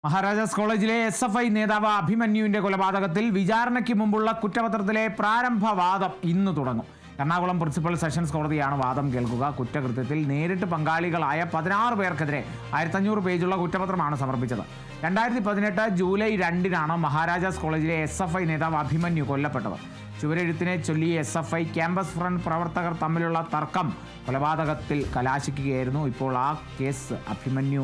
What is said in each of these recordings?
മഹാരാജാസ് കോളേജിലെ SFI നേതാവ് അഭിമന്യുവിന്റെ കൊലപാതകത്തിൽ വിചാരണയ്ക്ക് മുമ്പുള്ള കുറ്റപത്രത്തിലെ പ്രാരംഭവാദം ഇന്ന് തുടങ്ങും. എറണാകുളം പ്രിൻസിപ്പൽ സെഷൻസ് കോടതിയാണ് വാദം കേൾക്കുക. കുറ്റകൃത്യത്തിൽ നേരിട്ട് പങ്കാളികളായ 16 പേർക്കെതിരെ 1500 പേജുള്ള കുറ്റപത്രമാണ് സമർപ്പിച്ചത്. 2018 ജൂലൈ 2-നാണ് മഹാരാജാസ് കോളേജിലെ SFI നേതാവ് അഭിമന്യു കൊല്ലപ്പെട്ടത്. ചുവരെഴുത്തിനെ ചൊല്ലി SFI ക്യാമ്പസ് ഫ്രണ്ട് പ്രവർത്തകർ തമ്മിലുള്ള തർക്കം കൊലപാതകത്തിൽ കലാശിക്കുകയായിരുന്നു. ഇപ്പോൾ ആ കേസ് അഭിമന്യു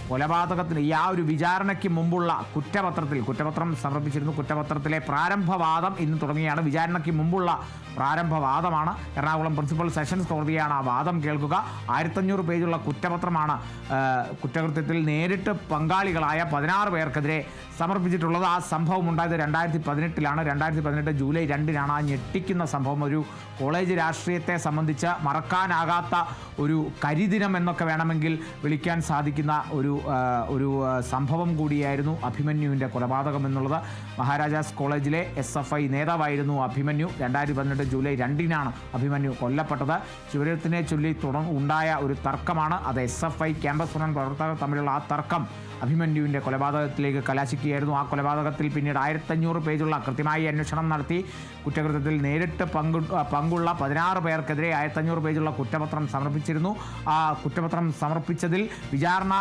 കൊലപാതകത്തിന് ആ ഒരു വിചാരണയ്ക്ക് മുമ്പുള്ള കുറ്റപത്രം സമർപ്പിച്ചിരുന്നു. കുറ്റപത്രത്തിലെ പ്രാരംഭവാദം ഇന്ന് തുടങ്ങിയാണ്. വിചാരണയ്ക്ക് മുമ്പുള്ള പ്രാരംഭവാദമാണ്. എറണാകുളം പ്രിൻസിപ്പൽ സെഷൻസ് കോടതിയാണ് ആ വാദം കേൾക്കുക. 1500 പേജുള്ള കുറ്റപത്രമാണ് കുറ്റകൃത്യത്തിൽ നേരിട്ട് പങ്കാളികളായ 16 പേർക്കെതിരെ സമർപ്പിച്ചിട്ടുള്ളത്. ആ സംഭവം ഉണ്ടായത് 2018-ലാണ്. 2018 ജൂലൈ 2-നാണ് ആ ഞെട്ടിക്കുന്ന സംഭവം. ഒരു കോളേജ് രാഷ്ട്രീയത്തെ സംബന്ധിച്ച് മറക്കാനാകാത്ത ഒരു കരിദിനം എന്നൊക്കെ വേണമെങ്കിൽ വിളിക്കാൻ സാധിക്കുന്ന ഒരു സംഭവം കൂടിയായിരുന്നു അഭിമന്യുവിൻ്റെ കൊലപാതകം എന്നുള്ളത്. മഹാരാജാസ് കോളേജിലെ SFI നേതാവായിരുന്നു അഭിമന്യു. 2018 ജൂലൈ 2-നാണ് അഭിമന്യു കൊല്ലപ്പെട്ടത്. ചുവരെഴുത്തിനെ ചൊല്ലി ഉണ്ടായ ഒരു തർക്കമാണ് അത്. SFI ക്യാമ്പസ് ഫ്രണ്ട് പ്രവർത്തകർ തമ്മിലുള്ള ആ തർക്കം അഭിമന്യുവിൻ്റെ കൊലപാതകത്തിലേക്ക് കലാശിക്കുകയായിരുന്നു. ആ കൊലപാതകത്തിൽ പിന്നീട് 1500 പേജുള്ള കൃത്യമായി അന്വേഷണം നടത്തി കുറ്റകൃത്യത്തിൽ നേരിട്ട് പങ്കുള്ള 16 പേർക്കെതിരെ 1500 പേജുള്ള കുറ്റപത്രം സമർപ്പിച്ചിരുന്നു. ആ കുറ്റപത്രം സമർപ്പിച്ചതിൽ വിചാരണ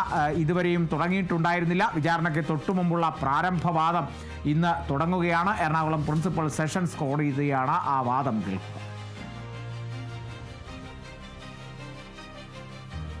ഇതുവരെയും തുടങ്ങിയിട്ടുണ്ടായിരുന്നില്ല. വിചാരണയ്ക്ക് തൊട്ടുമുമ്പുള്ള പ്രാരംഭവാദം ഇന്ന് തുടങ്ങുകയാണ്. എറണാകുളം പ്രിൻസിപ്പൽ സെഷൻസ് കോടതിയാണ് ആ വാദം കേൾക്കുക.